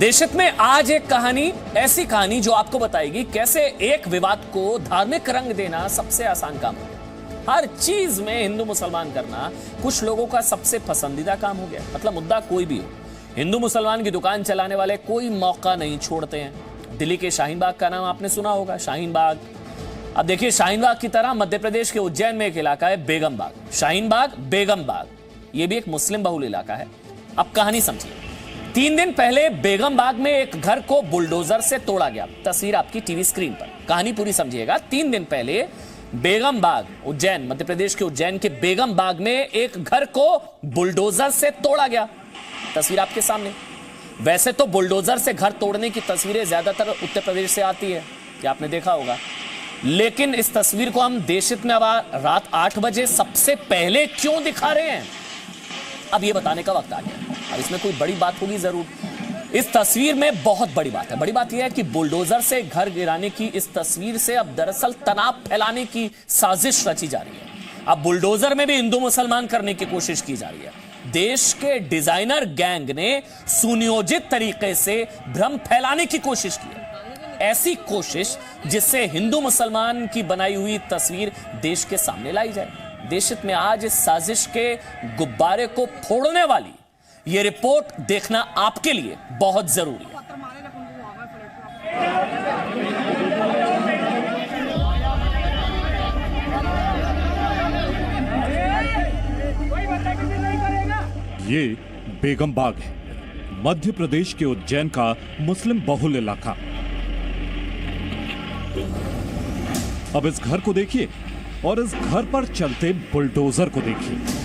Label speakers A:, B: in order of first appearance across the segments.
A: देशहित में आज एक कहानी, ऐसी कहानी जो आपको बताएगी कैसे एक विवाद को धार्मिक रंग देना सबसे आसान काम हो गया। हर चीज में हिंदू मुसलमान करना कुछ लोगों का सबसे पसंदीदा काम हो गया। मतलब मुद्दा कोई भी हो, हिंदू मुसलमान की दुकान चलाने वाले कोई मौका नहीं छोड़ते हैं। दिल्ली के शाहीन बाग का नाम आपने सुना होगा, शाहीन बाग। अब देखिए, शाहीन बाग की तरह मध्य प्रदेश के उज्जैन में एक इलाका है बेगम बाग। शाहीन बाग, बेगम बाग, ये भी एक मुस्लिम बहुल इलाका है। अब कहानी समझिए। 3 दिन पहले बेगम बाग में एक घर को बुलडोजर से तोड़ा गया। तस्वीर आपकी टीवी स्क्रीन पर, कहानी पूरी समझिएगा। 3 दिन पहले बेगम बाग, उज्जैन, मध्य प्रदेश के उज्जैन के बेगम बाग में एक घर को बुलडोजर से तोड़ा गया। तस्वीर आपके सामने। वैसे तो बुलडोजर से घर तोड़ने की तस्वीरें ज्यादातर उत्तर प्रदेश से आती है, कि आपने देखा होगा, लेकिन इस तस्वीर को हम देशहित में रात 8 बजे सबसे पहले क्यों दिखा रहे हैं, अब यह बताने का वक्त आ गया। और इसमें कोई बड़ी बात होगी जरूर। इस तस्वीर में बहुत बड़ी बात है। बड़ी बात यह है कि बुलडोजर से घर गिराने की इस तस्वीर से अब दरअसल तनाव फैलाने की साजिश रची जा रही है। अब बुलडोजर में भी हिंदू मुसलमान करने की कोशिश की जा रही है। देश के डिजाइनर गैंग ने सुनियोजित तरीके से भ्रम फैलाने की कोशिश की है। ऐसी कोशिश जिससे हिंदू मुसलमान की बनाई हुई तस्वीर देश के सामने लाई जाए। देशहित में आज इस साजिश के गुब्बारे को फोड़ने वाली यह रिपोर्ट देखना आपके लिए बहुत जरूरी है।
B: ये बेगम बाग है, मध्य प्रदेश के उज्जैन का मुस्लिम बहुल इलाका। अब इस घर को देखिए और इस घर पर चलते बुलडोजर को देखिए।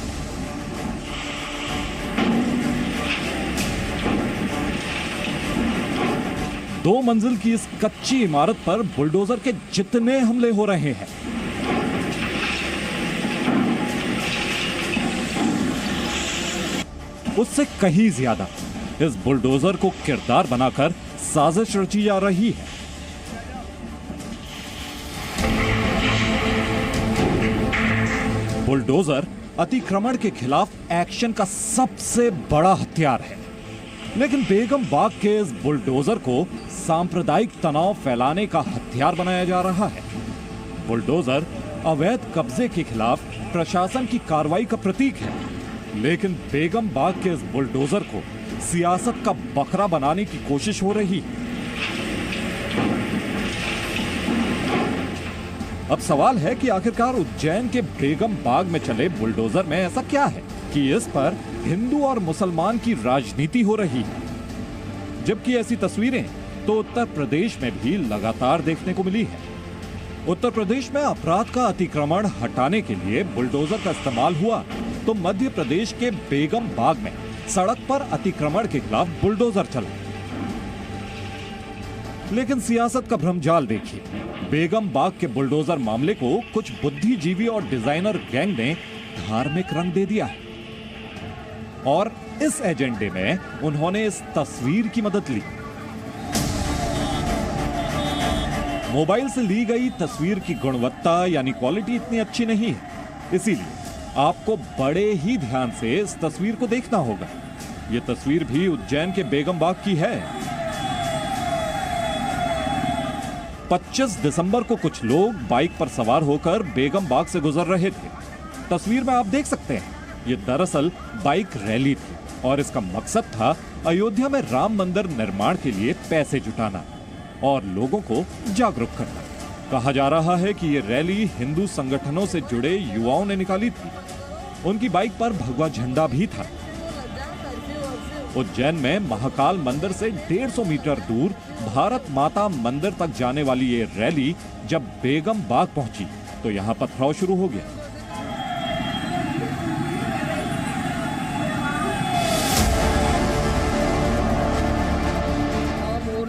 B: दो मंजिल की इस कच्ची इमारत पर बुलडोजर के जितने हमले हो रहे हैं, उससे कहीं ज्यादा इस बुलडोजर को किरदार बनाकर साजिश रची जा रही है। बुलडोजर अतिक्रमण के खिलाफ एक्शन का सबसे बड़ा हथियार है, लेकिन बेगम बाग के इस बुलडोजर को सांप्रदायिक तनाव फैलाने का हथियार बनाया जा रहा है। बुलडोजर अवैध कब्जे के खिलाफ प्रशासन की कार्रवाई का प्रतीक है, लेकिन बेगम बाग के इस बुलडोजर को सियासत का बकरा बनाने की कोशिश हो रही है। अब सवाल है कि आखिरकार उज्जैन के बेगम बाग में चले बुलडोजर में ऐसा क्या है कि इस पर हिंदू और मुसलमान की राजनीति हो रही है, जबकि ऐसी तस्वीरें तो उत्तर प्रदेश में भी लगातार देखने को मिली है। उत्तर प्रदेश में अपराध का अतिक्रमण हटाने के लिए बुलडोजर का इस्तेमाल हुआ, तो मध्य प्रदेश के बेगम बाग में सड़क पर अतिक्रमण के खिलाफ बुलडोजर चला। लेकिन सियासत का भ्रमजाल देखिए। बेगम बाग के बुलडोजर मामले को कुछ बुद्धिजीवी और डिजाइनर गैंग ने धार्मिक रंग दे दिया है, और इस एजेंडे में उन्होंने इस तस्वीर की मदद ली। मोबाइल से ली गई तस्वीर की गुणवत्ता यानी क्वालिटी इतनी अच्छी नहीं है, इसीलिए आपको बड़े ही ध्यान से इस तस्वीर को देखना होगा। यह तस्वीर भी उज्जैन के बेगम बाग की है। 25 दिसंबर को कुछ लोग बाइक पर सवार होकर बेगम बाग से गुजर रहे थे। तस्वीर में आप देख सकते हैं, ये दरअसल बाइक रैली थी और इसका मकसद था अयोध्या में राम मंदिर निर्माण के लिए पैसे जुटाना और लोगों को जागरूक करना। कहा जा रहा है कि ये रैली हिंदू संगठनों से जुड़े युवाओं ने निकाली थी। उनकी बाइक पर भगवा झंडा भी था। उज्जैन में महाकाल मंदिर से 150 मीटर दूर भारत माता मंदिर तक जाने वाली ये रैली जब बेगम बाग पहुंची तो यहां पथराव शुरू हो गया।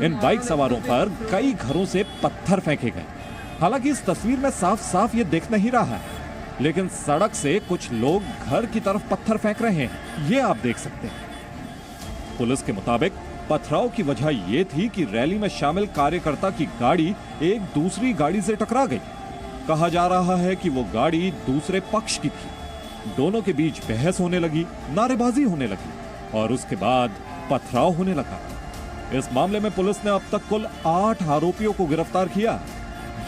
B: इन बाइक सवारों पर कई घरों से पत्थर फेंके गए। हालांकि इस तस्वीर में साफ साफ ये दिख नहीं रहा है, लेकिन सड़क से कुछ लोग घर की तरफ पत्थर फेंक रहे हैं, ये आप देख सकते हैं। पुलिस के मुताबिक पथराव की वजह यह थी कि रैली में शामिल कार्यकर्ता की गाड़ी एक दूसरी गाड़ी से टकरा गई। कहा जा रहा है कि वो गाड़ी दूसरे पक्ष की थी। दोनों के बीच बहस होने लगी, नारेबाजी होने लगी और उसके बाद पथराव होने लगा। इस मामले में पुलिस ने अब तक कुल 8 आरोपियों को गिरफ्तार किया,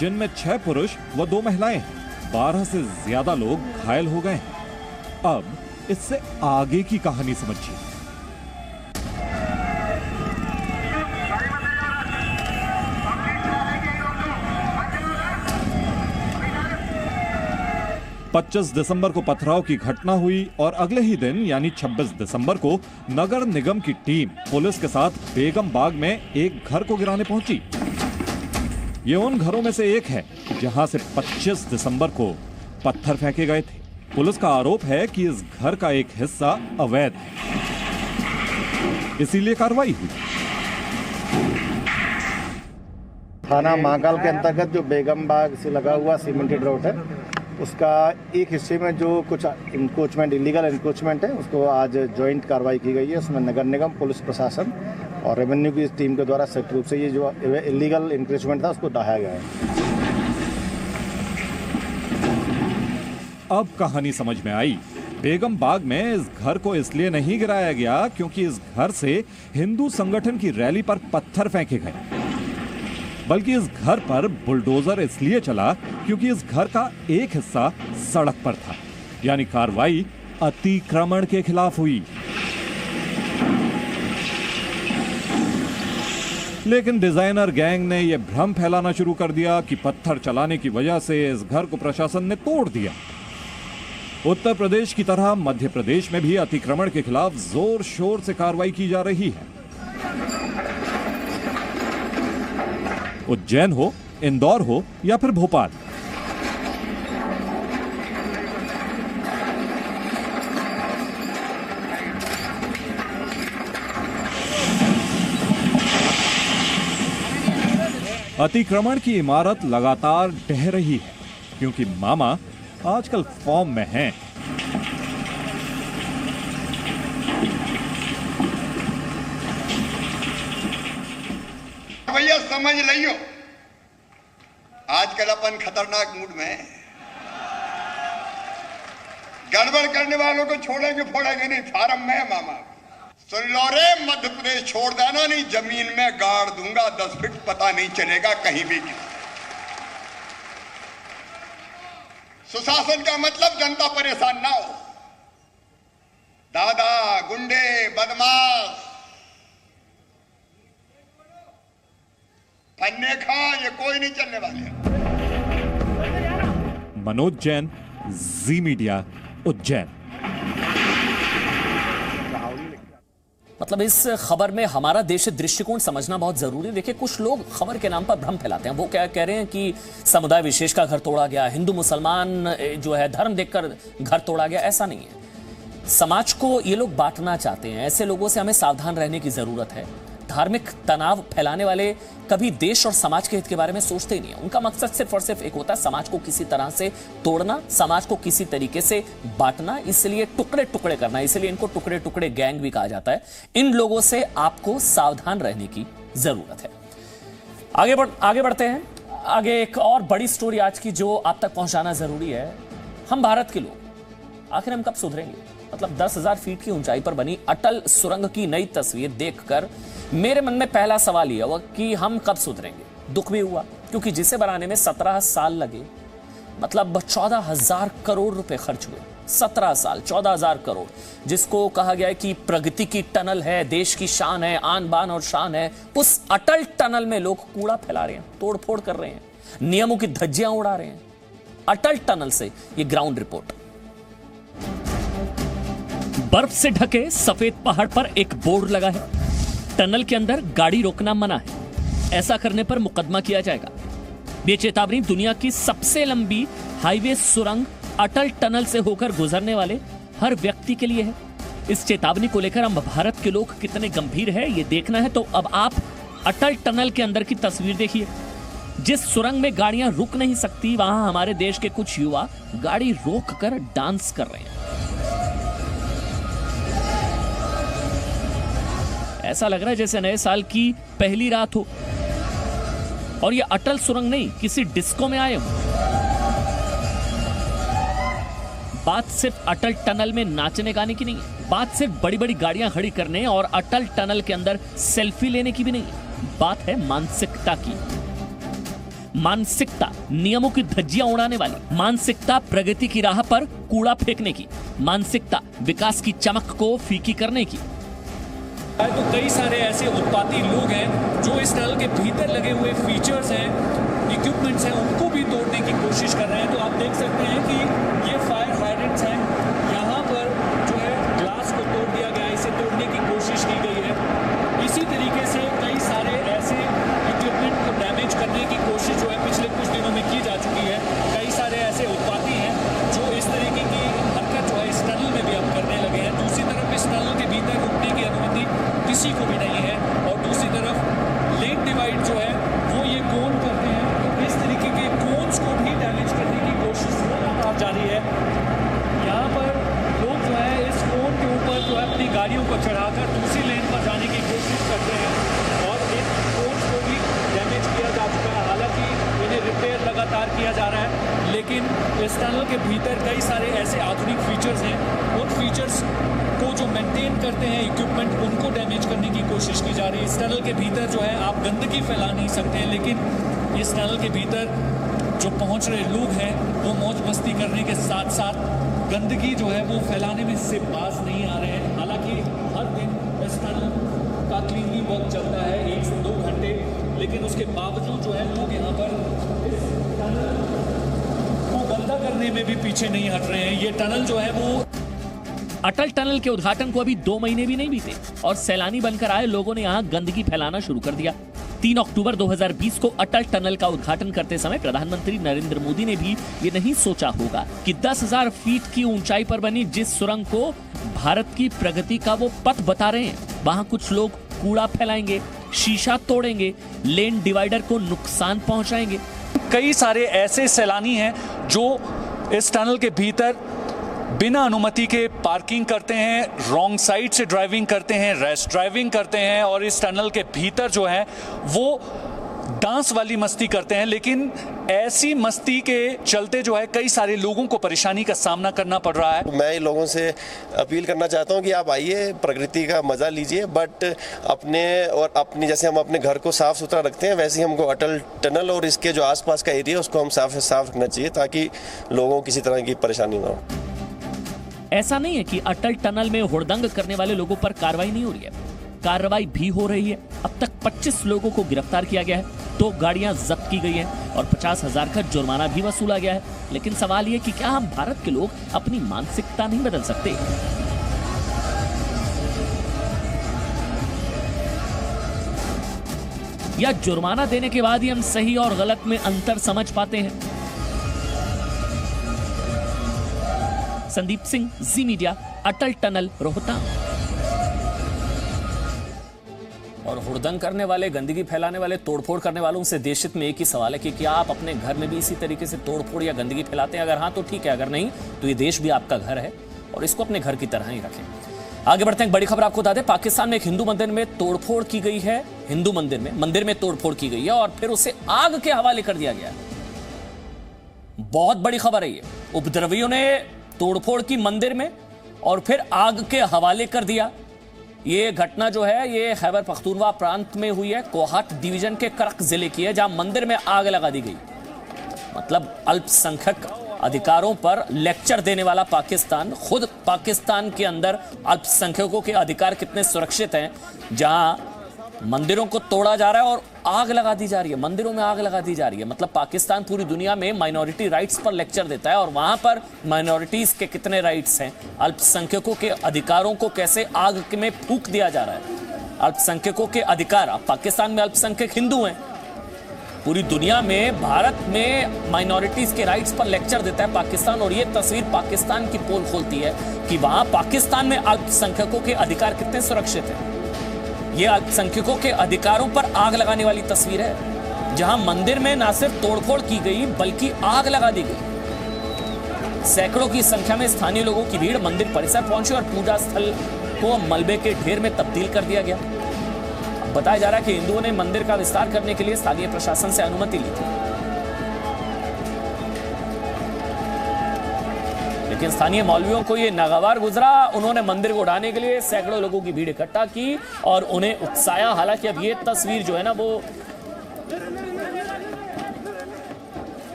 B: जिनमें 6 पुरुष व 2 महिलाएं हैं। 12 से ज्यादा लोग घायल हो गए हैं। अब इससे आगे की कहानी समझिए। पच्चीस दिसंबर को पथराव की घटना हुई और अगले ही दिन यानी 26 दिसंबर को नगर निगम की टीम पुलिस के साथ बेगम बाग में एक घर को गिराने पहुंची। ये उन घरों में से एक है जहां से 25 दिसंबर को पत्थर फेंके गए थे। पुलिस का आरोप है कि इस घर का एक हिस्सा अवैध है, इसीलिए कार्रवाई हुई।
C: थाना महाकाल के अंतर्गत जो बेगम बाग से लगा हुआ सीमेंटेड रोड है, उसका एक हिस्से में जो कुछ इंक्रोचमेंट, इलीगल इंक्रोचमेंट है, उसको आज जॉइंट कार्रवाई की गई है। उसमें नगर निगम, पुलिस प्रशासन और रेवेन्यू की टीम के द्वारा संयुक्त रूप से ये जो इलीगल इंक्रोचमेंट था उसको ढाया गया है।
B: अब कहानी समझ में आई। बेगम बाग में इस घर को इसलिए नहीं गिराया गया क्योंकि इस घर से हिंदू संगठन की रैली पर पत्थर फेंके गए, बल्कि इस घर पर बुलडोजर इसलिए चला क्योंकि इस घर का एक हिस्सा सड़क पर था। यानी कार्रवाई अतिक्रमण के खिलाफ हुई। लेकिन डिजाइनर गैंग ने यह भ्रम फैलाना शुरू कर दिया कि पत्थर चलाने की वजह से इस घर को प्रशासन ने तोड़ दिया। उत्तर प्रदेश की तरह मध्य प्रदेश में भी अतिक्रमण के खिलाफ जोर शोर से कार्रवाई की जा रही है। उज्जैन हो, इंदौर हो या फिर भोपाल, अतिक्रमण की इमारत लगातार ढह रही है क्योंकि मामा आजकल फॉर्म में हैं।
D: भैया समझ लियो, आजकल अपन खतरनाक मूड में हैं। गड़बड़ करने वालों को छोड़ेंगे फोड़ेंगे नहीं, फार्म में है मामा। सुन लो रे, मध्य प्रदेश छोड़ देना नहीं, जमीन में गाड़ दूंगा 10 फीट, पता नहीं चलेगा कहीं भी। सुशासन का मतलब जनता परेशान ना हो। दादा, गुंडे, बदमाश, फन्ने खा, ये कोई नहीं चलने वाले।
B: मनोज जैन, जी मीडिया, उज्जैन।
A: मतलब इस खबर में हमारा देश दृष्टिकोण समझना बहुत जरूरी है। देखिए, कुछ लोग खबर के नाम पर भ्रम फैलाते हैं। वो क्या कह रहे हैं कि समुदाय विशेष का घर तोड़ा गया, हिंदू मुसलमान जो है धर्म देखकर घर तोड़ा गया। ऐसा नहीं है। समाज को ये लोग बांटना चाहते हैं। ऐसे लोगों से हमें सावधान रहने की जरूरत है। धार्मिक तनाव फैलाने वाले कभी देश और समाज के हित के बारे में सोचते ही नहीं है। उनका मकसद सिर्फ और सिर्फ एक होता है, समाज को किसी तरह से तोड़ना, समाज को किसी तरीके से बांटना, इसलिए टुकड़े टुकड़े करना। इसलिए इनको टुकड़े टुकड़े गैंग भी कहा जाता है। इन लोगों से आपको सावधान रहने की जरूरत है। आगे बढ़ते हैं। आगे एक और बड़ी स्टोरी आज की जो आप तक पहुंचाना जरूरी है। हम भारत के लोग आखिर हम कब सुधरेंगे? मतलब 10,000 फीट की ऊंचाई पर बनी अटल सुरंग की नई तस्वीर देखकर मेरे मन में पहला सवाल यह हुआ कि हम कब सुधरेंगे। दुख भी हुआ क्योंकि जिसे बनाने में 17 साल लगे, मतलब 14,000 करोड़ रुपए खर्च हुए। 17 साल, 14,000 करोड़, जिसको कहा गया है कि प्रगति की टनल है, देश की शान है, आन बान और शान है। उस अटल टनल में लोग कूड़ा फैला रहे हैं, तोड़ फोड़ कर रहे हैं, नियमों की धज्जियां उड़ा रहे हैं। अटल टनल से ये ग्राउंड रिपोर्ट। बर्फ से ढके सफेद पहाड़ पर एक बोर्ड लगा है, टनल के अंदर गाड़ी रोकना मना है। ऐसा करने पर मुकदमा किया जाएगा। ये चेतावनी दुनिया की सबसे लंबी हाईवे सुरंग अटल टनल से होकर गुजरने वाले हर व्यक्ति के लिए है। इस चेतावनी को लेकर हम भारत के लोग कितने गंभीर हैं ये देखना है तो अब आप अटल टनल के अंदर की तस्वीर देखिए। जिस सुरंग में गाड़ियां रुक नहीं सकती, वहां हमारे देश के कुछ युवा गाड़ी रोक कर डांस कर रहे हैं। ऐसा लग रहा है जैसे नए साल की पहली रात हो और ये अटल सुरंग नहीं, किसी डिस्को में आए हो। बात सिर्फ अटल टनल में नाचने गाने की नहीं है, बात सिर्फ बड़ी बड़ी गाड़ियां खड़ी करने और अटल टनल के अंदर सेल्फी लेने की भी नहीं, बात है मानसिकता की। मानसिकता नियमों की धज्जियां उड़ाने वाली, मानसिकता प्रगति की राह पर कूड़ा फेंकने की, मानसिकता विकास की चमक को फीकी करने की।
E: तो कई सारे ऐसे उत्पाती लोग हैं जो इस टनल के भीतर लगे हुए फीचर्स हैं, इक्विपमेंट्स हैं, उनको भी तोड़ने की कोशिश कर रहे हैं। तो आप देख सकते हैं कि ये फायर हाइड्रेंट्स हैं, यहाँ पर जो है ग्लास को तोड़ दिया गया है, इसे तोड़ने की कोशिश की गई है। इसी तरीके से कई सारे ऐसे इक्विपमेंट को डैमेज करने की कोशिश जो है पिछले कुछ दिनों में की जा चुकी है। कई सारे ऐसे उत्पाती हैं जो इस तरीके की हरकत जो है इस टनल में भी अब करने लगे हैं। दूसरी तरफ इस टनल के भीतर रुकने की अनुमति किसी को भी नहीं है और दूसरी तरफ लेन डिवाइड जो है वो ये कोन करते हैं, तो इस तरीके के कोन्स को भी डैमेज करने की कोशिश लगातार जारी है। यहाँ पर लोग जो है इस कोन के ऊपर जो है अपनी गाड़ियों को चढ़ाकर दूसरी लेन पर जाने की कोशिश करते हैं और इन कोन्स को भी डैमेज किया जा चुका है। हालांकि इन्हें रिपेयर लगातार किया जा रहा है, लेकिन इस टनल के भीतर कई सारे ऐसे आधुनिक फीचर्स हैं, उन फीचर्स को जो मेंटेन करते हैं इक्विपमेंट, उनको डैमेज करने की कोशिश की जा रही है। इस टनल के भीतर जो है आप गंदगी फैला नहीं सकते हैं, लेकिन इस टनल के भीतर जो पहुंच रहे लोग हैं वो मौज मस्ती करने के साथ साथ गंदगी जो है वो फैलाने में से बाज नहीं आ रहे हैं। हालांकि हर दिन इस टनल का क्लीनिंग वर्क चलता है 1 से 2 घंटे, लेकिन उसके बावजूद जो है लोग यहाँ पर इस टनल को गंदा करने में भी पीछे नहीं हट रहे हैं। ये टनल जो है वो
A: अटल टनल के उद्घाटन को अभी 2 महीने भी नहीं बीते और सैलानी बनकर आए लोगों ने यहां गंदगी फैलाना शुरू कर दिया। 3 अक्टूबर 2020 को अटल टनल का उद्घाटन करते समय प्रधानमंत्री नरेंद्र मोदी ने भी ये नहीं सोचा होगा कि 10,000 फीट की ऊंचाई पर बनी जिस सुरंग को भारत की प्रगति का वो पथ बता रहे हैं, वहां कुछ लोग कूड़ा फैलाएंगे, शीशा तोड़ेंगे, लेन डिवाइडर को नुकसान पहुंचाएंगे।
E: कई सारे ऐसे सैलानी हैं जो इस टनल के भीतर बिना अनुमति के पार्किंग करते हैं, रॉन्ग साइड से ड्राइविंग करते हैं, रैश ड्राइविंग करते हैं और इस टनल के भीतर जो है वो डांस वाली मस्ती करते हैं। लेकिन ऐसी मस्ती के चलते जो है कई सारे लोगों को परेशानी का सामना करना पड़ रहा है।
F: मैं लोगों से अपील करना चाहता हूं कि आप आइए, प्रकृति का मजा लीजिए, बट अपनी जैसे हम अपने घर को साफ सुथरा रखते हैं वैसे ही हमको अटल टनल और इसके जो आसपास का एरिया उसको हम साफ रखना चाहिए ताकि लोगों को किसी तरह की परेशानी ना हो।
A: ऐसा नहीं है कि अटल टनल में हुड़दंग करने वाले लोगों पर कार्रवाई नहीं हो रही है, कार्रवाई भी हो रही है। अब तक 25 लोगों को गिरफ्तार किया गया है, 2 गाड़ियां जब्त की गई हैं और 50,000 का जुर्माना भी वसूला गया है। लेकिन सवाल यह कि क्या हम भारत के लोग अपनी मानसिकता नहीं बदल सकते? या जुर्माना देने के बाद ही हम सही और गलत में अंतर समझ पाते हैं? संदीप सिंह, जी मीडिया, अटल टनल, रोहतांग।
G: और हुड़दंग करने वाले, गंदगी फैलाने वाले, तोड़फोड़ करने वालों से देशहित में एक ही सवाल है कि क्या आप अपने घर में भी इसी तरीके से तोड़फोड़ या गंदगी फैलाते हैं? अगर हाँ तो ठीक है, अगर नहीं तो ये देश भी आपका घर है और इसको अपने घर की तरह ही रखें। आगे बढ़ते हैं, एक बड़ी खबर आपको बता दें। पाकिस्तान में एक हिंदू मंदिर में तोड़फोड़ की गई है। हिंदू मंदिर में तोड़फोड़ की गई है और फिर उसे आग के हवाले कर दिया गया। बहुत बड़ी खबर है ये। उपद्रवियों ने तोड़फोड़ की मंदिर में और फिर आग के हवाले कर दिया। ये घटना जो है ये खैबर पख्तूनख्वा प्रांत में हुई है, कोहाट डिवीजन के करक जिले की है, जहां मंदिर में आग लगा दी गई। मतलब अल्पसंख्यक अधिकारों पर लेक्चर देने वाला पाकिस्तान, खुद पाकिस्तान के अंदर अल्पसंख्यकों के अधिकार कितने सुरक्षित हैं, जहां मंदिरों को तोड़ा जा रहा है और आग लगा दी जा रही है, मंदिरों में आग लगा दी जा रही है। मतलब पाकिस्तान पूरी दुनिया में माइनॉरिटी राइट्स पर लेक्चर देता है और वहां पर माइनॉरिटीज के कितने राइट्स हैं, अल्पसंख्यकों के अधिकारों को कैसे आग में फूंक दिया जा रहा है। अल्पसंख्यकों के अधिकार, पाकिस्तान में अल्पसंख्यक हिंदू हैं, पूरी दुनिया में, भारत में माइनॉरिटीज के राइट्स पर लेक्चर देता है पाकिस्तान। और ये तस्वीर पाकिस्तान की पोल खोलती है कि वहां पाकिस्तान में अल्पसंख्यकों के अधिकार कितने सुरक्षित हैं। ये अल्पसंख्यकों के अधिकारों पर आग लगाने वाली तस्वीर है, जहां मंदिर में ना सिर्फ तोड़फोड़ की गई बल्कि आग लगा दी गई। सैकड़ों की संख्या में स्थानीय लोगों की भीड़ मंदिर परिसर पहुंची और पूजा स्थल को मलबे के ढेर में तब्दील कर दिया गया। बताया जा रहा है कि हिंदुओं ने मंदिर का विस्तार करने के लिए स्थानीय प्रशासन से अनुमति ली थी,
A: लेकिन स्थानीय मौलवियों को ये नागवार गुजरा। उन्होंने मंदिर को उड़ाने के लिए सैकड़ों लोगों की भीड़ इकट्ठा की और उन्हें उकसाया। हालांकि अब ये तस्वीर जो है ना, वो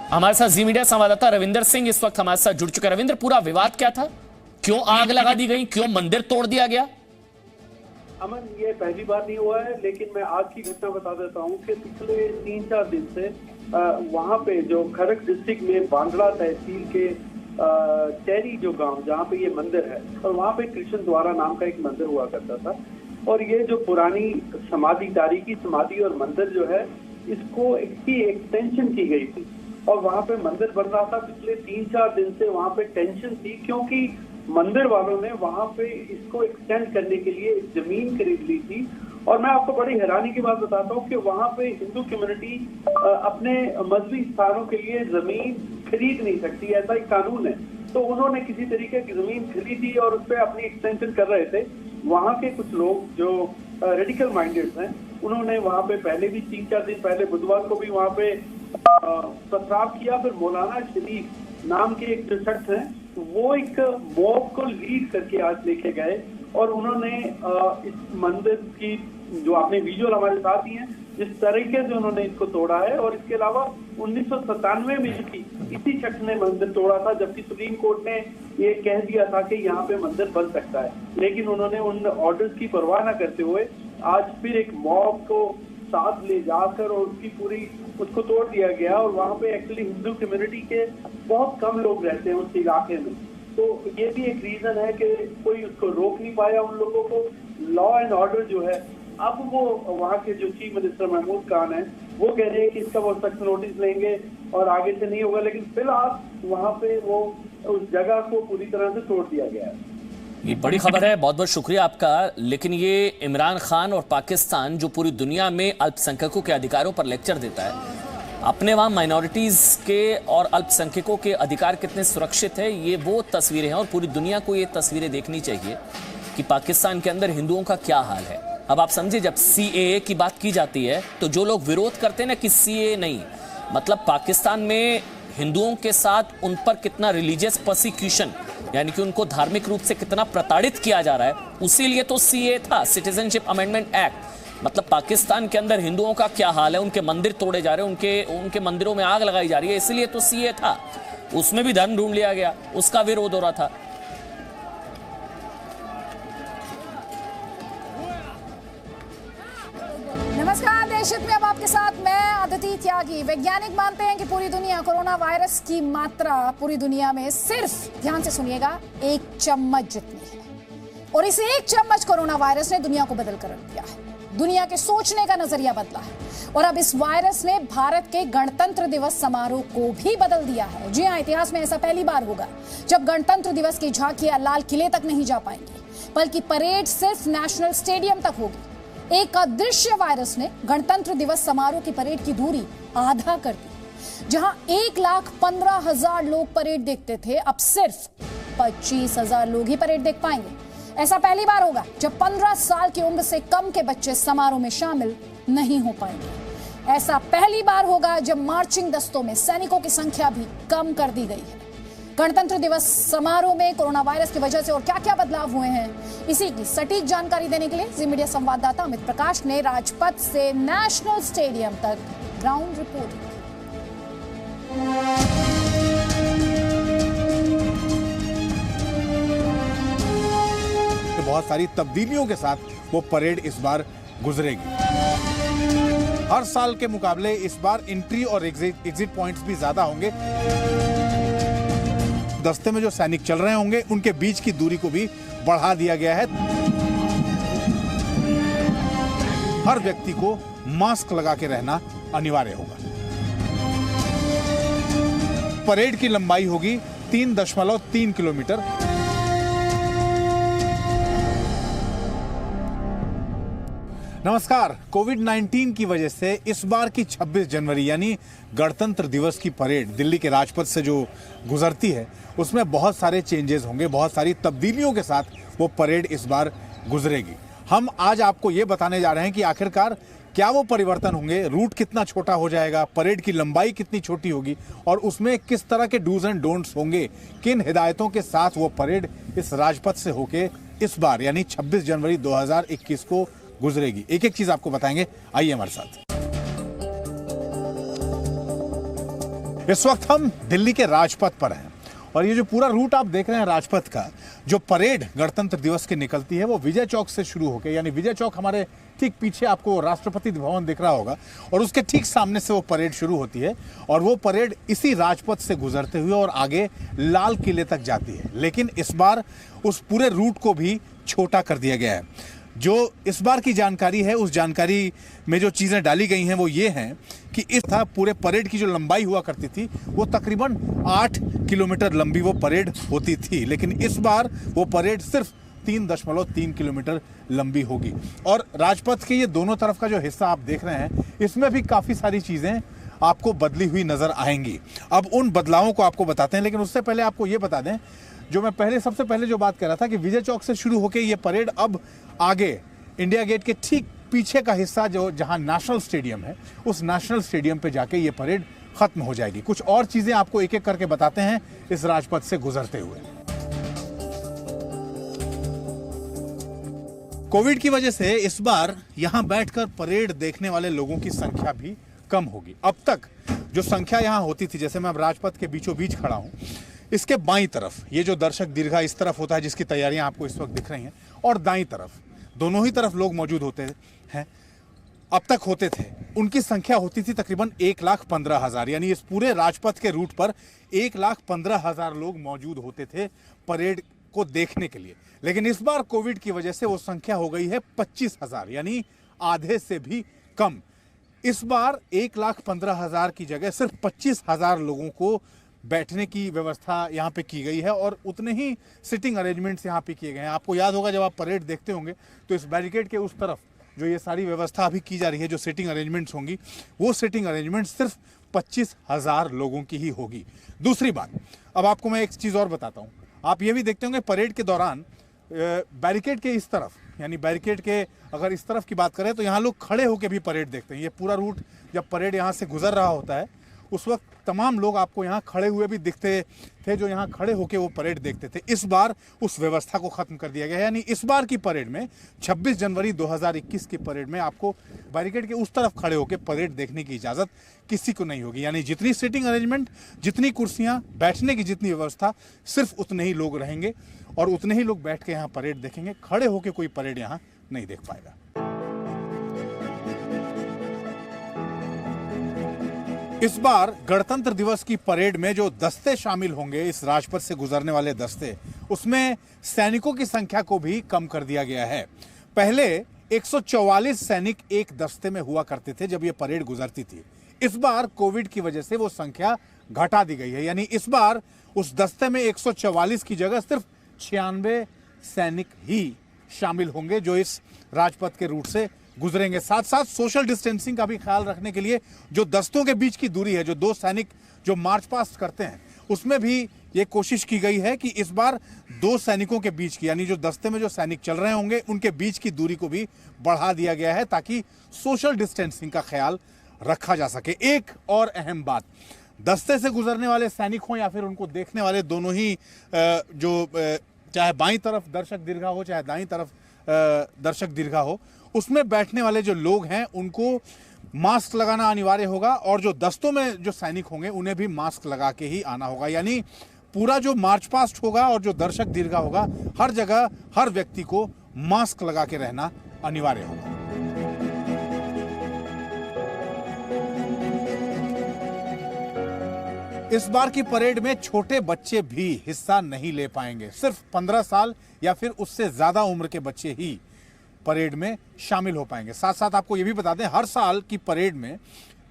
A: हमारे साथ जी मीडिया संवाददाता रविंदर सिंह इस वक्त हमारे साथ जुड़ चुके हैं। रविंदर, पूरा विवाद क्या था? क्यों आग लगा दी गई? क्यों मंदिर तोड़ दिया गया?
H: अमन, ये पहली बार नहीं हुआ है, लेकिन मैं आज की घटना बता देता हूँ कि पिछले 3-4 दिन से वहाँ पे जो खरक डिस्ट्रिक्ट में बांद्रा तहसील के टेरी जो गांव जहाँ पे ये मंदिर है, और वहाँ पे कृष्ण द्वारा नाम का एक मंदिर हुआ करता था। और ये जो पुरानी समाधि, तारीखी समाधि और मंदिर जो है, इसको इसकी एक्सटेंशन की गई थी और वहाँ पे मंदिर बन रहा था। पिछले 3-4 दिन से वहाँ पे टेंशन थी, क्योंकि मंदिर वालों ने वहाँ पे इसको एक्सटेंड करने के लिए एक जमीन खरीद ली थी। और मैं आपको बड़ी हैरानी की बात बताता हूँ कि वहाँ पे हिंदू कम्युनिटी अपने मजहबी स्थानों के लिए जमीन खरीद नहीं सकती, ऐसा एक कानून है। तो उन्होंने किसी तरीके की जमीन खरीदी और उस पर अपनी एक्सटेंशन कर रहे थे। वहाँ के कुछ लोग जो रेडिकल माइंडेड हैं, उन्होंने वहाँ पे पहले भी 3-4 दिन पहले बुधवार को भी वहाँ पे पथराव किया। फिर मौलाना शरीफ नाम के एक जो शख्स हैं, वो एक मॉब को लीड करके आज लेके गए और उन्होंने इस मंदिर की जो आपने विजुअल हमारे साथ ही हैं, जिस तरीके से उन्होंने इसको तोड़ा है। और इसके अलावा 1997 में इसी शख्स ने मंदिर तोड़ा था, जबकि सुप्रीम कोर्ट ने ये कह दिया था कि यहाँ पे मंदिर बन सकता है। लेकिन उन्होंने उन ऑर्डर्स की परवाह न करते हुए आज फिर एक मॉब को साथ ले जाकर और उसको तोड़ दिया गया। और वहाँ पे एक्चुअली हिंदू कम्युनिटी के बहुत कम लोग रहते हैं उस इलाके में, तो ये भी एक रीजन है कि कोई उसको रोक नहीं पाया उन लोगों को। लॉ एंड ऑर्डर जो है, अब वो वहाँ के जो चीफ मिनिस्टर महमूद खान है, वो कह रहे हैं कि इसका वो सख्त नोटिस लेंगे और आगे से नहीं होगा। लेकिन फिलहाल वहाँ पे वो उस जगह को पूरी तरह से तोड़ दिया गया है।
A: ये बड़ी खबर है, बहुत बहुत शुक्रिया आपका। लेकिन ये इमरान खान और पाकिस्तान जो पूरी दुनिया में अल्पसंख्यकों के अधिकारों पर लेक्चर देता है, अपने वहाँ माइनॉरिटीज के और अल्पसंख्यकों के अधिकार कितने सुरक्षित है, ये वो तस्वीरें हैं। और पूरी दुनिया को ये तस्वीरें देखनी चाहिए कि पाकिस्तान के अंदर हिंदुओं का क्या हाल है। अब आप समझिए, जब CAA की बात की जाती है तो जो लोग विरोध करते हैं ना कि CAA नहीं, मतलब पाकिस्तान में हिंदुओं के साथ उन पर कितना रिलीजियस परसिक्यूशन, यानी कि उनको धार्मिक रूप से कितना प्रताड़ित किया जा रहा है, उसीलिए तो CAA था, सिटीजनशिप अमेंडमेंट एक्ट। मतलब पाकिस्तान के अंदर हिंदुओं का क्या हाल है, उनके मंदिर तोड़े जा रहे हैं, उनके मंदिरों में आग लगाई जा रही है, इसलिए तो CAA था। उसमें भी धर्म ढूंढ लिया गया, उसका विरोध हो रहा था।
I: नमस्कार, देशहित में अब आपके साथ मैं अदिति त्यागी। वैज्ञानिक मानते हैं कि पूरी दुनिया कोरोना वायरस की मात्रा पूरी दुनिया में सिर्फ, ध्यान से सुनिएगा, 1 चम्मच जितनी है। और इस 1 चम्मच कोरोना वायरस ने दुनिया को बदल कर रख दिया है, दुनिया के सोचने का नजरिया बदला है। और अब इस वायरस ने भारत के गणतंत्र दिवस समारोह को भी बदल दिया है। जी हाँ, इतिहास में ऐसा पहली बार होगा जब गणतंत्र दिवस की झांकियां लाल किले तक नहीं जा पाएंगी, बल्कि परेड सिर्फ नेशनल स्टेडियम तक होगी। एक अदृश्य वायरस ने गणतंत्र दिवस समारोह की परेड की दूरी आधा कर दी। जहां 1,15,000 लोग परेड देखते थे, अब सिर्फ 25,000 लोग ही परेड देख पाएंगे। ऐसा पहली बार होगा जब 15 साल की उम्र से कम के बच्चे समारोह में शामिल नहीं हो पाएंगे। ऐसा पहली बार होगा जब मार्चिंग दस्तों में सैनिकों की संख्या भी कम कर दी गई है। गणतंत्र दिवस समारोह में कोरोना वायरस की वजह से और क्या क्या बदलाव हुए हैं, इसी की सटीक जानकारी देने के लिए जी मीडिया संवाददाता अमित प्रकाश ने राजपथ से नेशनल स्टेडियम तक ग्राउंड रिपोर्ट की।
J: बहुत सारी तब्दीलियों के साथ वो परेड इस बार गुजरेगी। हर साल के मुकाबले इस बार एंट्री और एग्जिट पॉइंट्स भी ज्यादा होंगे। दस्ते में जो सैनिक चल रहे होंगे उनके बीच की दूरी को भी बढ़ा दिया गया है। हर व्यक्ति को मास्क लगा के रहना अनिवार्य होगा। परेड की लंबाई होगी 3.3 किलोमीटर। नमस्कार। कोविड-19 की वजह से इस बार की 26 जनवरी यानी गणतंत्र दिवस की परेड दिल्ली के राजपथ से जो गुजरती है उसमें बहुत सारे चेंजेस होंगे, बहुत सारी तब्दीलियों के साथ वो परेड इस बार गुजरेगी। हम आज आपको ये बताने जा रहे हैं कि आखिरकार क्या वो परिवर्तन होंगे, रूट कितना छोटा हो जाएगा, परेड की लंबाई कितनी छोटी होगी और उसमें किस तरह के डूज एंड डोंट्स होंगे, किन हिदायतों के साथ वो परेड इस राजपथ से होके इस बार यानी 26 जनवरी 2021 को गुजरेगी, एक एक चीज आपको बताएंगे। आइए हमारे साथ। इस वक्त हम दिल्ली के राजपथ पर हैं और ये जो पूरा रूट आप देख रहे हैं राजपथ का, जो परेड गणतंत्र दिवस की निकलती है वो विजय चौक से शुरू होकर, यानी विजय चौक हमारे ठीक पीछे आपको राष्ट्रपति भवन दिख रहा होगा और उसके ठीक सामने से वो परेड शुरू होती है और वो परेड इसी राजपथ से गुजरते हुए और आगे लाल किले तक जाती है। लेकिन इस बार उस पूरे रूट को भी छोटा कर दिया गया है। जो इस बार की जानकारी है, उस जानकारी में जो चीज़ें डाली गई हैं वो ये हैं कि इस था पूरे परेड की जो लंबाई हुआ करती थी वो तकरीबन 8 किलोमीटर लंबी वो परेड होती थी, लेकिन इस बार वो परेड सिर्फ 3.3 किलोमीटर लंबी होगी। और राजपथ के ये दोनों तरफ का जो हिस्सा आप देख रहे हैं इसमें भी काफ़ी सारी चीज़ें आपको बदली हुई नज़र आएंगी। अब उन बदलावों को आपको बताते हैं, लेकिन उससे पहले आपको ये बता दें, जो मैं सबसे पहले जो बात कर रहा था कि विजय चौक से शुरू होकर ये परेड अब आगे इंडिया गेट के ठीक पीछे का हिस्सा जो जहां नेशनल स्टेडियम है, उस नेशनल स्टेडियम पे जाके ये परेड खत्म हो जाएगी। कुछ और चीजें आपको एक एक करके बताते हैं इस राजपथ से गुजरते हुए। कोविड की वजह से इस बार यहां बैठकर परेड देखने वाले लोगों की संख्या भी कम होगी। अब तक जो संख्या यहां होती थी, जैसे मैं अब राजपथ के बीचों बीच खड़ा हूं, इसके बाईं तरफ ये जो दर्शक दीर्घा इस तरफ होता है जिसकी तैयारियां आपको इस वक्त दिख रही हैं, और दाईं तरफ दोनों ही तरफ लोग मौजूद होते हैं, अब तक होते थे, उनकी संख्या होती थी तकरीबन 1,15,000, यानी इस पूरे राजपथ के रूट पर 1,15,000 लोग मौजूद होते थे परेड को देखने के लिए। लेकिन इस बार कोविड की वजह से वो संख्या हो गई है 25,000, यानी आधे से भी कम। इस बार 1,15,000 की जगह सिर्फ 25,000 लोगों को बैठने की व्यवस्था यहाँ पे की गई है और उतने ही सिटिंग अरेंजमेंट्स यहाँ पे किए गए हैं। आपको याद होगा जब आप परेड देखते होंगे तो इस बैरिकेड के उस तरफ जो ये सारी व्यवस्था अभी की जा रही है, जो सिटिंग अरेंजमेंट्स होंगी, वो सिटिंग अरेंजमेंट्स सिर्फ 25,000 लोगों की ही होगी। दूसरी बात, अब आपको मैं एक चीज़ और बताता हूँ। आप ये भी देखते होंगे परेड के दौरान बैरिकेड के इस तरफ, यानी बैरिकेड के अगर इस तरफ की बात करें तो यहाँ लोग खड़े होकर भी परेड देखते हैं। ये पूरा रूट जब परेड यहाँ से गुजर रहा होता है उस वक्त तमाम लोग आपको यहाँ खड़े हुए भी दिखते थे, जो यहाँ खड़े होकर वो परेड देखते थे। इस बार उस व्यवस्था को खत्म कर दिया गया है, यानी इस बार की परेड में 26 जनवरी 2021 की परेड में आपको बैरिकेड के उस तरफ खड़े होकर परेड देखने की इजाज़त किसी को नहीं होगी। यानी जितनी सीटिंग अरेंजमेंट, जितनी कुर्सियाँ, बैठने की जितनी व्यवस्था, सिर्फ उतने ही लोग रहेंगे और उतने ही लोग बैठ के यहाँ परेड देखेंगे। खड़े होकर कोई परेड यहाँ नहीं देख पाएगा। इस बार गणतंत्र दिवस की परेड में जो दस्ते शामिल होंगे, इस राजपथ से गुजरने वाले दस्ते, उसमें सैनिकों की संख्या को भी कम कर दिया गया है। पहले 144 सैनिक एक दस्ते में हुआ करते थे जब ये परेड गुजरती थी। इस बार कोविड की वजह से वो संख्या घटा दी गई है, यानी इस बार उस दस्ते में 144 की जगह सिर्फ 96 सैनिक ही शामिल होंगे जो इस राजपथ के रूट से गुजरेंगे। साथ साथ सोशल डिस्टेंसिंग का भी ख्याल रखने के लिए जो दस्तों के बीच की दूरी है, जो दो सैनिक जो मार्च पास्ट करते हैं, उसमें भी ये कोशिश की गई है कि इस बार दो सैनिकों के बीच की, यानी जो दस्ते में जो सैनिक चल रहे होंगे उनके बीच की दूरी को भी बढ़ा दिया गया है ताकि सोशल डिस्टेंसिंग का ख्याल रखा जा सके। एक और अहम बात, दस्ते से गुजरने वाले सैनिक हों या फिर उनको देखने वाले दोनों ही चाहे बाईं तरफ दर्शक दीर्घा हो चाहे दाईं तरफ दर्शक दीर्घा हो, उसमें बैठने वाले जो लोग हैं उनको मास्क लगाना अनिवार्य होगा और जो दस्तों में जो सैनिक होंगे उन्हें भी मास्क लगा के ही आना होगा। यानी पूरा जो मार्च पास्ट होगा और जो दर्शक दीर्घा होगा, हर जगह हर व्यक्ति को मास्क लगा के रहना अनिवार्य होगा। इस बार की परेड में छोटे बच्चे भी हिस्सा नहीं ले पाएंगे। सिर्फ 15 साल या फिर उससे ज्यादा उम्र के बच्चे ही परेड में शामिल हो पाएंगे। साथ साथ आपको यह भी बता दें, हर साल की परेड में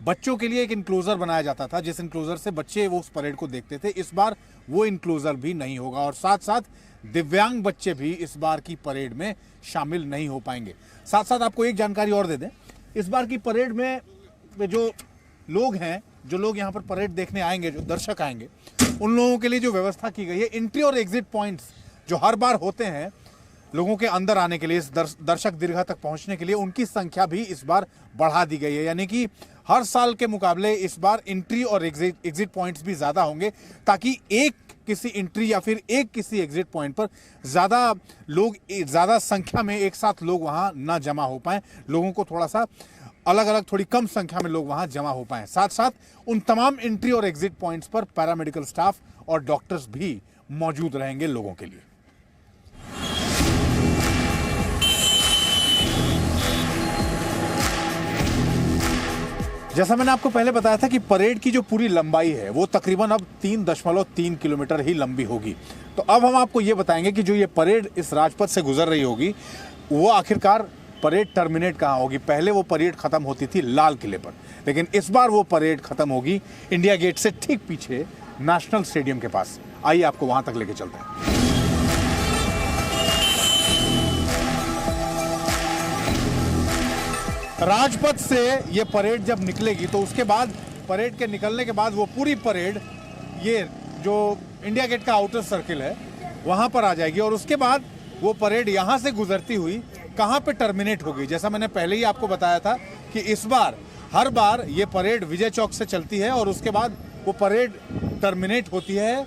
J: बच्चों के लिए एक इंक्लोजर बनाया जाता था, जिस इंक्लोजर से बच्चे वो उस परेड को देखते थे। इस बार वो इंक्लोजर भी नहीं होगा और साथ साथ दिव्यांग बच्चे भी इस बार की परेड में शामिल नहीं हो पाएंगे। साथ साथ आपको एक जानकारी और दे दें, इस बार की परेड में जो लोग हैं, जो लोग यहाँ पर परेड देखने आएंगे, जो दर्शक आएंगे, उन लोगों के लिए जो व्यवस्था की गई है, एंट्री और एग्जिट पॉइंट्स जो हर बार होते हैं लोगों के अंदर आने के लिए, इस दर्शक दीर्घा तक पहुंचने के लिए उनकी संख्या भी इस बार बढ़ा दी गई है। यानी कि हर साल के मुकाबले इस बार एंट्री और एग्जिट पॉइंट्स भी ज्यादा होंगे, ताकि एक किसी एंट्री या फिर एक किसी एग्जिट पॉइंट पर ज्यादा संख्या में एक साथ लोग वहां ना जमा हो पाए, लोगों को थोड़ा सा अलग अलग थोड़ी कम संख्या में लोग वहां जमा हो पाए। साथ साथ उन तमाम एंट्री और एग्जिट पॉइंट्स पर पैरामेडिकल स्टाफ और डॉक्टर्स भी मौजूद रहेंगे लोगों के लिए। जैसा मैंने आपको पहले बताया था कि परेड की जो पूरी लंबाई है वो तकरीबन अब 3.3 किलोमीटर ही लंबी होगी। तो अब हम आपको ये बताएंगे कि जो ये परेड इस राजपथ से गुजर रही होगी वो आखिरकार परेड टर्मिनेट कहाँ होगी। पहले वो परेड खत्म होती थी लाल किले पर, लेकिन इस बार वो परेड खत्म होगी इंडिया गेट से ठीक पीछे नेशनल स्टेडियम के पास। आइए आपको वहां तक लेके चलते हैं। राजपथ से ये परेड जब निकलेगी तो उसके बाद परेड के निकलने के बाद वो पूरी परेड ये जो इंडिया गेट का आउटर सर्किल है वहां पर आ जाएगी, और उसके बाद वो परेड यहां से गुजरती हुई कहां पे टर्मिनेट होगी। जैसा मैंने पहले ही आपको बताया था कि इस बार हर बार ये परेड विजय चौक से चलती है और उसके बाद वो परेड टर्मिनेट होती है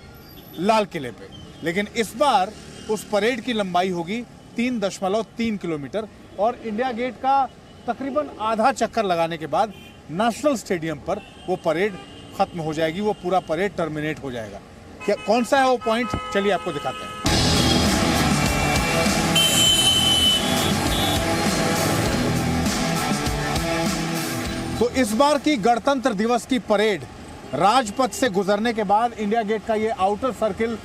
J: लाल किले पे, लेकिन इस बार उस परेड की लंबाई होगी 3.3 किलोमीटर और इंडिया गेट का तकरीबन आधा चक्कर लगाने के बाद नेशनल स्टेडियम पर वो परेड खत्म हो जाएगी, वो पूरा परेड टर्मिनेट हो जाएगा। क्या कौन सा है वो पॉइंट, चलिए आपको दिखाते हैं। तो इस बार की गणतंत्र दिवस की परेड राजपथ से गुजरने के बाद इंडिया गेट का ये आउटर सर्किल,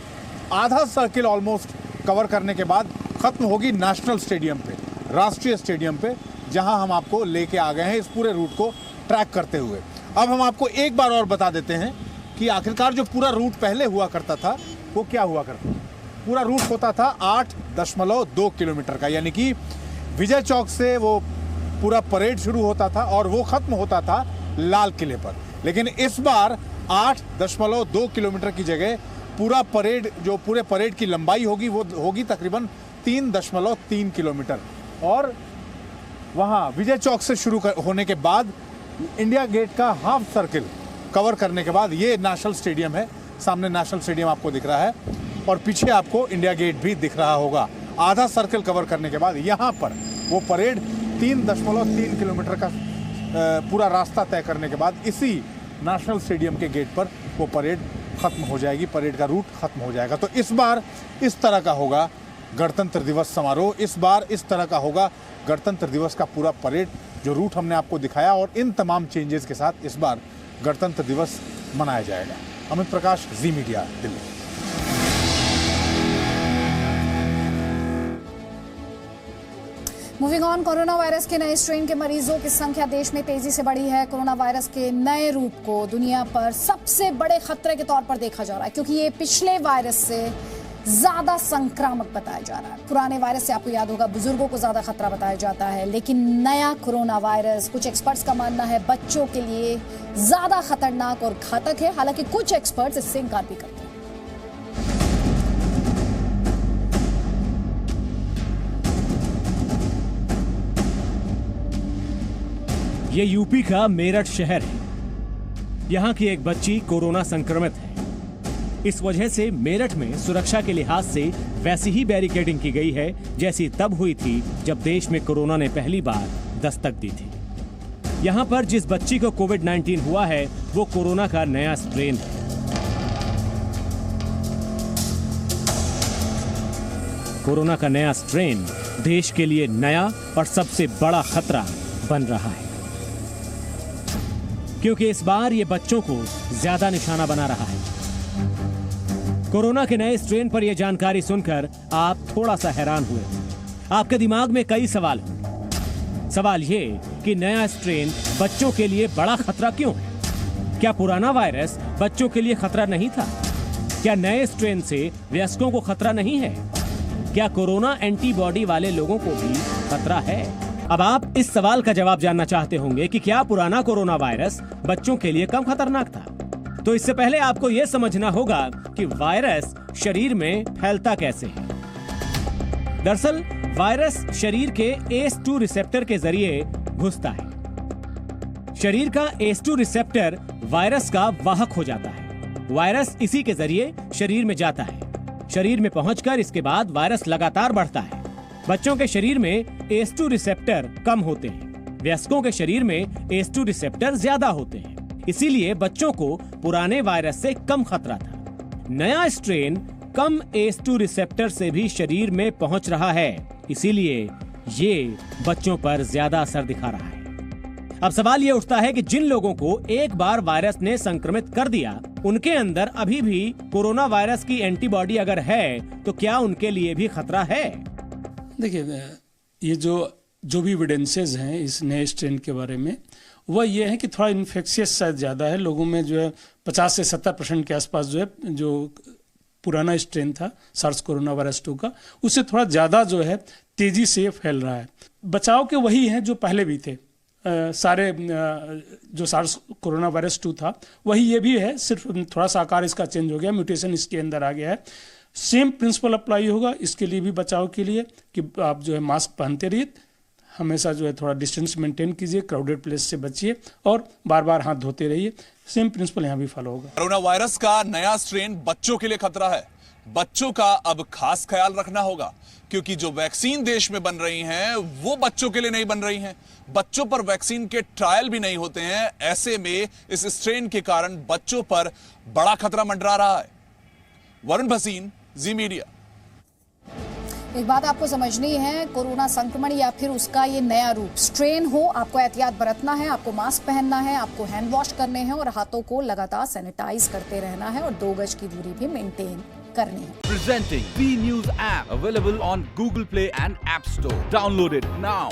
J: आधा सर्किल ऑलमोस्ट कवर करने के बाद खत्म होगी नेशनल स्टेडियम पे, राष्ट्रीय स्टेडियम पे, जहां हम आपको लेके आ गए हैं इस पूरे रूट को ट्रैक करते हुए। अब हम आपको एक बार और बता देते हैं कि आखिरकार जो पूरा रूट पहले हुआ करता था वो क्या हुआ करता था। पूरा रूट होता था 8.2 किलोमीटर का, यानी कि विजय चौक से वो पूरा परेड शुरू होता था और वो खत्म होता था लाल किले पर। लेकिन इस बार 8.2 किलोमीटर की जगह पूरा परेड, जो पूरे परेड की लंबाई होगी वो होगी तकरीबन 3.3 किलोमीटर, और वहाँ विजय चौक से शुरू होने के बाद इंडिया गेट का हाफ सर्किल कवर करने के बाद ये नेशनल स्टेडियम है। सामने नेशनल स्टेडियम आपको दिख रहा है और पीछे आपको इंडिया गेट भी दिख रहा होगा। आधा सर्किल कवर करने के बाद यहाँ पर वो परेड 3.3 किलोमीटर का पूरा रास्ता तय करने के बाद इसी नेशनल स्टेडियम के गेट पर वो परेड खत्म हो जाएगी, परेड का रूट खत्म हो जाएगा। तो इस बार इस तरह का होगा गणतंत्र दिवस समारोह, इस बार इस तरह का होगा गणतंत्र दिवस का पूरा परेड, जो रूट हमने आपको दिखाया, और इन तमाम चेंजेस के साथ इस बार गणतंत्र दिवस मनाया जाएगा। Amit Prakash, Zee media, Delhi.
I: Moving on, corona virus के नए स्ट्रेन के मरीजों की संख्या देश में तेजी से बढ़ी है। कोरोना वायरस के नए रूप को दुनिया पर सबसे बड़े खतरे के तौर पर देखा जा रहा है, क्योंकि ये पिछले वायरस से ज्यादा संक्रामक बताया जा रहा है। पुराने वायरस से आपको याद होगा बुजुर्गों को ज्यादा खतरा बताया जाता है, लेकिन नया कोरोना वायरस, कुछ एक्सपर्ट्स का मानना है बच्चों के लिए ज्यादा खतरनाक और घातक है। हालांकि कुछ एक्सपर्ट्स इससे इनकार भी करते हैं।
K: ये यूपी का मेरठ शहर है। यहाँ की एक बच्ची कोरोना संक्रमित है। इस वजह से मेरठ में सुरक्षा के लिहाज से वैसी ही बैरिकेडिंग की गई है जैसी तब हुई थी जब देश में कोरोना ने पहली बार दस्तक दी थी। यहाँ पर जिस बच्ची को कोविड-19 हुआ है वो कोरोना का नया स्ट्रेन है। कोरोना का नया स्ट्रेन देश के लिए नया और सबसे बड़ा खतरा बन रहा है, क्योंकि इस बार ये बच्चों को ज्यादा निशाना बना रहा है। कोरोना के नए स्ट्रेन पर यह जानकारी सुनकर आप थोड़ा सा हैरान हुए। आपके दिमाग में कई सवाल हैं। सवाल ये कि नया स्ट्रेन बच्चों के लिए बड़ा खतरा क्यों है? क्या पुराना वायरस बच्चों के लिए खतरा नहीं था? क्या नए स्ट्रेन से वयस्कों को खतरा नहीं है? क्या कोरोना एंटीबॉडी वाले लोगों को भी खतरा है? अब आप इस सवाल का जवाब जानना चाहते होंगे कि क्या पुराना कोरोना वायरस बच्चों के लिए कम खतरनाक था? तो इससे पहले आपको यह समझना होगा कि वायरस शरीर में फैलता कैसे है। दरअसल वायरस शरीर के ACE2 रिसेप्टर के जरिए घुसता है। शरीर का ACE2 रिसेप्टर वायरस का वाहक हो जाता है। वायरस इसी के जरिए शरीर में जाता है। शरीर में पहुंचकर इसके बाद वायरस लगातार बढ़ता है। बच्चों के शरीर में ACE2 रिसेप्टर कम होते हैं, वयस्कों के शरीर में ACE2 रिसेप्टर ज्यादा होते हैं। इसीलिए बच्चों को पुराने वायरस से कम खतरा था। नया स्ट्रेन कम ACE2 रिसेप्टर से भी शरीर में पहुंच रहा है, इसीलिए ये बच्चों पर ज्यादा असर दिखा रहा है। अब सवाल ये उठता है कि जिन लोगों को एक बार वायरस ने संक्रमित कर दिया, उनके अंदर अभी भी कोरोना वायरस की एंटीबॉडी अगर है तो क्या उनके लिए भी खतरा है?
L: देखिए, ये जो भी एविडेंसेस हैं इस नए स्ट्रेन के बारे में, वह ये है कि थोड़ा इन्फेक्शियस शायद ज़्यादा है। लोगों में जो है 50 से 70% के आसपास जो है जो पुराना स्ट्रेन था सार्स कोरोना वायरस 2 का, उससे थोड़ा ज़्यादा जो है तेज़ी से फैल रहा है। बचाव के वही हैं जो पहले भी थे। सारे जो सार्स कोरोना वायरस 2 था वही ये भी है, सिर्फ थोड़ा सा आकार इसका चेंज हो गया, म्यूटेशन इसके अंदर आ गया है। सेम प्रिंसिपल अप्लाई होगा इसके लिए भी, बचाव के लिए, कि आप जो है मास्क पहनते रहिए, हमेशा जो है थोड़ा डिस्टेंस मेंटेन कीजिए, क्राउडेड प्लेस से बचिए और बार बार हाथ धोते रहिए। सेम प्रिंसिपल यहाँ भी फॉलो होगा।
M: कोरोना वायरस का नया स्ट्रेन बच्चों के लिए खतरा है। बच्चों का अब खास ख्याल रखना होगा, क्योंकि जो वैक्सीन देश में बन रही हैं वो बच्चों के लिए नहीं बन रही हैं। बच्चों पर वैक्सीन के ट्रायल भी नहीं होते हैं। ऐसे में इस स्ट्रेन के कारण बच्चों पर बड़ा खतरा मंडरा रहा है। वरुण भसीन, जी मीडिया।
I: एक बात आपको समझनी है, कोरोना संक्रमण या फिर उसका ये नया रूप स्ट्रेन हो, आपको एहतियात बरतना है, आपको मास्क पहनना है, आपको हैंड वॉश करने हैं और हाथों को लगातार सैनिटाइज करते रहना है और 2 गज की दूरी भी मेंटेन करनी है।
N: Presenting B News app available on Google Play and App Store. Download it now.